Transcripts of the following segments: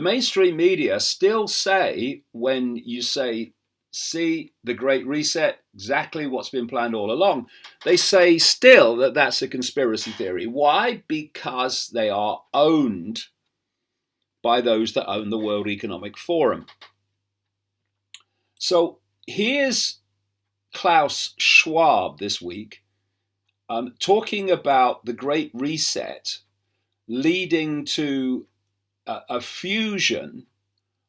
mainstream media still say, when you say, see the Great Reset, exactly what's been planned all along, they say still that that's a conspiracy theory. Why? Because they are owned by those that own the World Economic Forum. So here's Klaus Schwab this week talking about the Great Reset leading to a fusion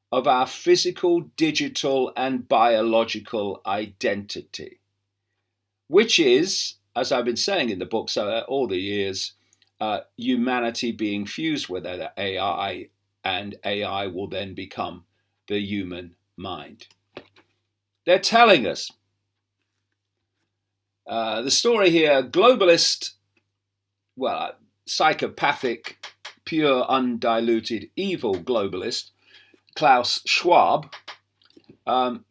of our physical, digital, and biological identity, which is, as I've been saying in the books all the years, humanity being fused with AI, and AI will then become the human mind. They're telling us. The story here, globalist, well, psychopathic, pure, undiluted, evil globalist, Klaus Schwab,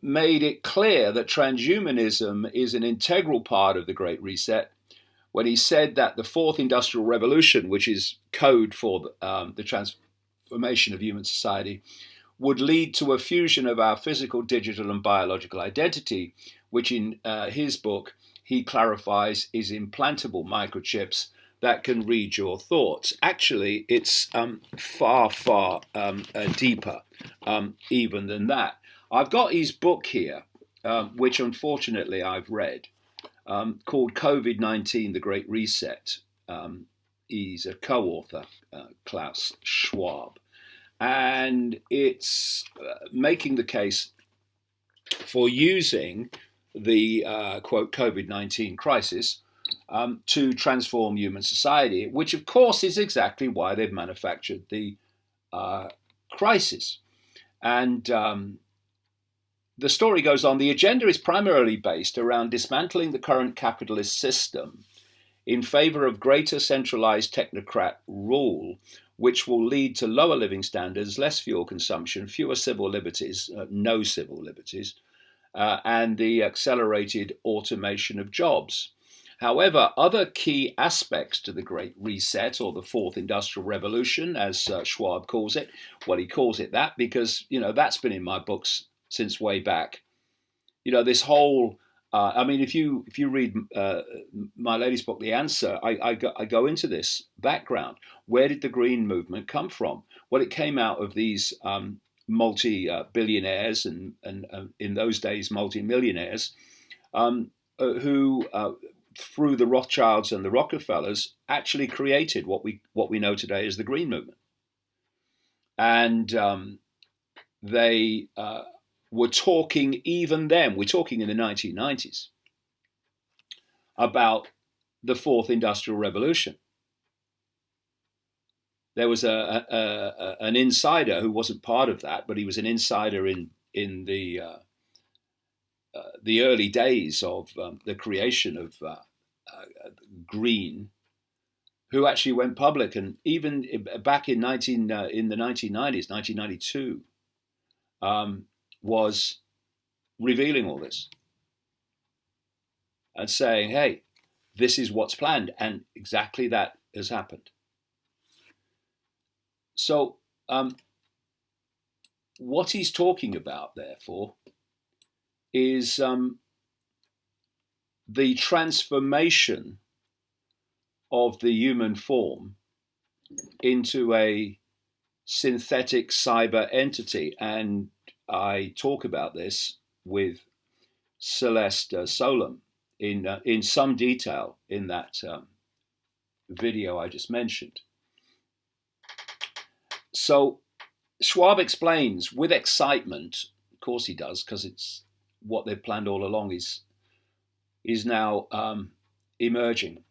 made it clear that transhumanism is an integral part of the Great Reset when he said that the Fourth Industrial Revolution, which is code for the transformation of human society, would lead to a fusion of our physical, digital, and biological identity, which in his book he clarifies is implantable microchips that can read your thoughts. Actually, it's far, far deeper even than that. I've got his book here, which unfortunately I've read, called COVID-19, The Great Reset. He's a co-author, Klaus Schwab. And it's making the case for using the, quote, COVID-19 crisis to transform human society, which of course is exactly why they've manufactured the crisis. And the story goes on, the agenda is primarily based around dismantling the current capitalist system in favor of greater centralized technocrat rule, which will lead to lower living standards, less fuel consumption, fewer civil liberties, no civil liberties, and the accelerated automation of jobs. However, other key aspects to the Great Reset, or the Fourth Industrial Revolution, as Schwab calls it, well, he calls it that because, that's been in my books since way back. This whole, if you read my latest book, The Answer, I go into this background. Where did the Green Movement come from? Well, it came out of these multi-billionaires and in those days, multi-millionaires, who through the Rothschilds and the Rockefellers actually created what we know today as the Green Movement. And they were talking even then, we're talking in the 1990s, about the Fourth Industrial Revolution. There was an insider who wasn't part of that, but he was an insider in the early days of the creation of green, who actually went public, and even back in the 1990s, 1992, was revealing all this and saying, hey, this is what's planned, and exactly that has happened. So what he's talking about, therefore, is the transformation of the human form into a synthetic cyber entity. And I talk about this with Celeste Solum in some detail in that video I just mentioned. So Schwab explains with excitement, of course he does, because it's what they've planned all along is now emerging.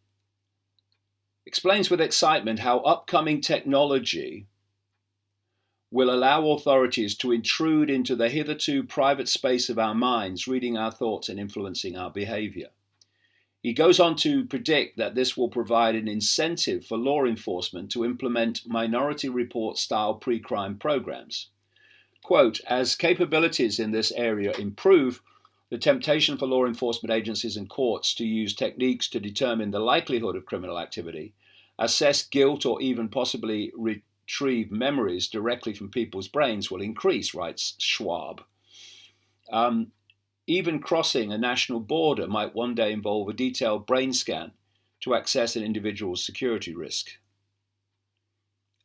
Explains with excitement how upcoming technology will allow authorities to intrude into the hitherto private space of our minds, reading our thoughts and influencing our behavior. He goes on to predict that this will provide an incentive for law enforcement to implement Minority Report style pre-crime programs. Quote, as capabilities in this area improve, the temptation for law enforcement agencies and courts to use techniques to determine the likelihood of criminal activity, assess guilt, or even possibly retrieve memories directly from people's brains will increase, writes Schwab. Even crossing a national border might one day involve a detailed brain scan to access an individual's security risk.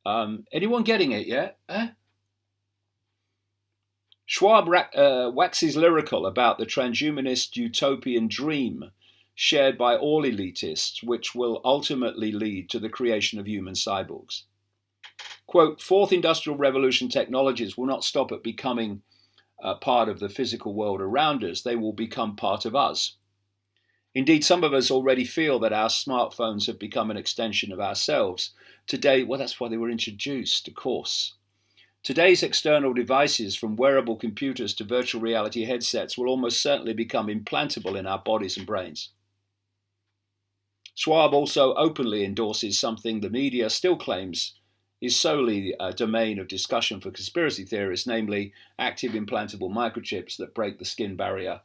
Anyone getting it yet? Schwab waxes lyrical about the transhumanist utopian dream shared by all elitists, which will ultimately lead to the creation of human cyborgs. Quote, fourth industrial revolution technologies will not stop at becoming part of the physical world around us, they will become part of us. Indeed, some of us already feel that our smartphones have become an extension of ourselves. Today, well, that's why they were introduced, of course. Today's external devices, from wearable computers to virtual reality headsets, will almost certainly become implantable in our bodies and brains. Schwab also openly endorses something the media still claims is solely a domain of discussion for conspiracy theorists, namely active implantable microchips that break the skin barrier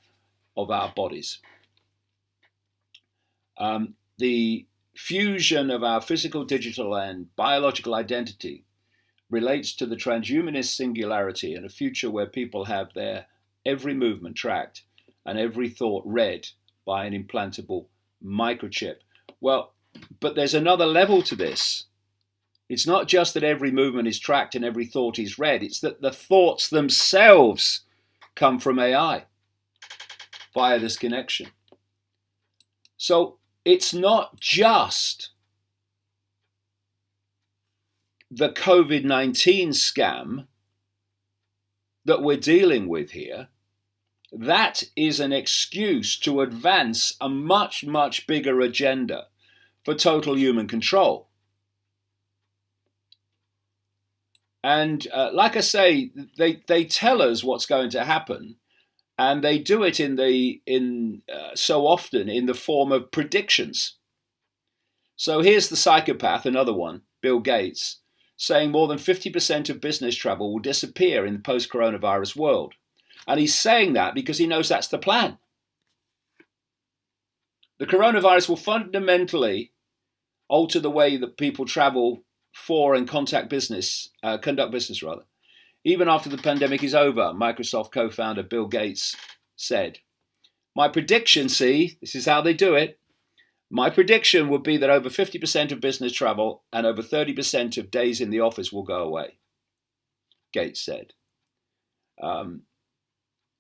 of our bodies. The fusion of our physical, digital, and biological identity relates to the transhumanist singularity and a future where people have their every movement tracked and every thought read by an implantable microchip. Well, but there's another level to this. It's not just that every movement is tracked and every thought is read, it's that the thoughts themselves come from AI via this connection. So it's not just the COVID-19 scam that we're dealing with here. That is an excuse to advance a much, much bigger agenda for total human control. And like I say, they tell us what's going to happen, and they do it so often in the form of predictions. So here's the psychopath, another one, Bill Gates, saying more than 50% of business travel will disappear in the post-coronavirus world. And he's saying that because he knows that's the plan. The coronavirus will fundamentally alter the way that people travel for and conduct business. Even after the pandemic is over, Microsoft co-founder Bill Gates said, my prediction, see, this is how they do it, my prediction would be that over 50% of business travel and over 30% of days in the office will go away, Gates said.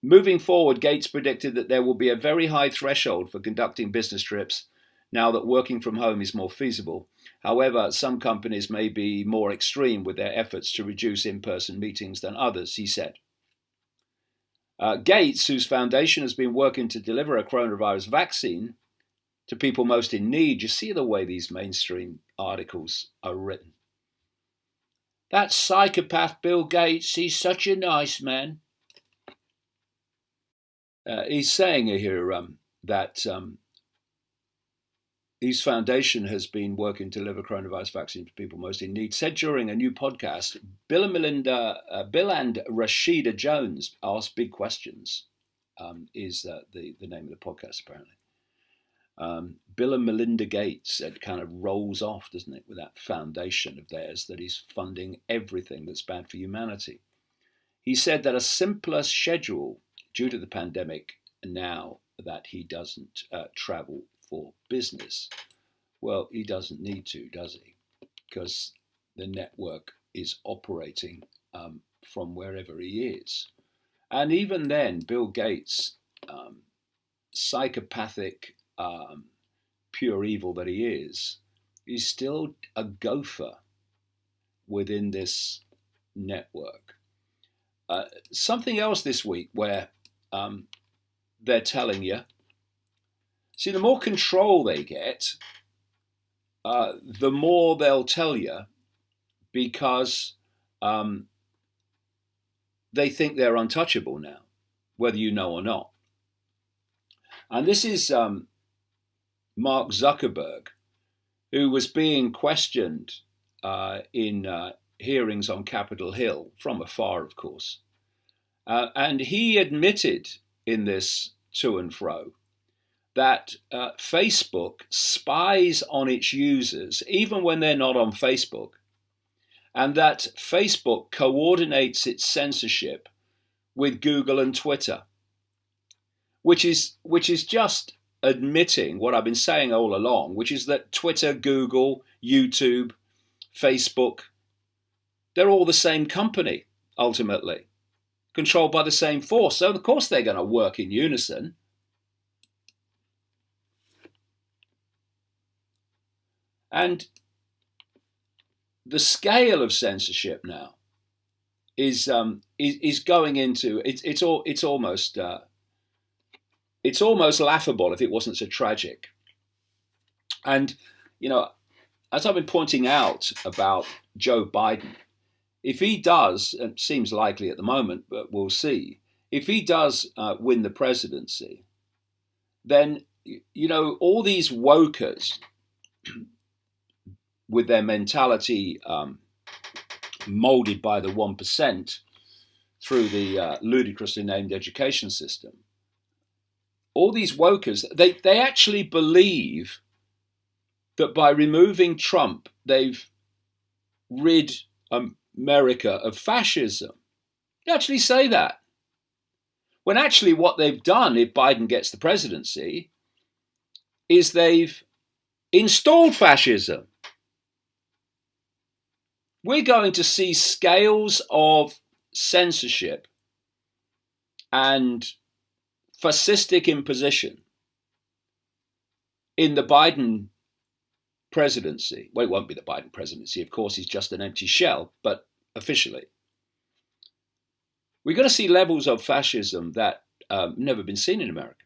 Moving forward, Gates predicted that there will be a very high threshold for conducting business trips now that working from home is more feasible. However, some companies may be more extreme with their efforts to reduce in-person meetings than others, he said. Gates, whose foundation has been working to deliver a coronavirus vaccine to people most in need, you see the way these mainstream articles are written. That psychopath Bill Gates, he's such a nice man. He's saying here that his foundation has been working to deliver coronavirus vaccine to people most in need. Said during a new podcast, Bill and Rashida Jones ask big questions, is the name of the podcast apparently. Bill and Melinda Gates, it kind of rolls off, doesn't it, with that foundation of theirs that is funding everything that's bad for humanity. He said that a simpler schedule due to the pandemic, now that he doesn't travel for business, well, he doesn't need to, does he? Because the network is operating from wherever he is. And even then, Bill Gates, psychopathic, pure evil that he is, he's still a gopher within this network. Something else this week where they're telling you, see, the more control they get, the more they'll tell you, because they think they're untouchable now, whether you know or not. And this is Mark Zuckerberg, who was being questioned in hearings on Capitol Hill, from afar, of course. And he admitted in this to and fro that Facebook spies on its users, even when they're not on Facebook, and that Facebook coordinates its censorship with Google and Twitter, which is just admitting what I've been saying all along, which is that Twitter, Google, YouTube, Facebook, they're all the same company, ultimately, controlled by the same force. So, of course, they're going to work in unison. And the scale of censorship now is going into it's almost laughable if it wasn't so tragic. And as I've been pointing out about Joe Biden, if he does, it seems likely at the moment, but we'll see, if he does win the presidency, then all these wokers with their mentality molded by the 1% through the ludicrously named education system, all these wokers, they actually believe that by removing Trump, they've rid America of fascism. They actually say that. When actually what they've done, if Biden gets the presidency, is they've installed fascism. We're going to see scales of censorship and fascistic imposition in the Biden presidency. Well, it won't be the Biden presidency, of course, he's just an empty shell, but officially. We're going to see levels of fascism that never been seen in America.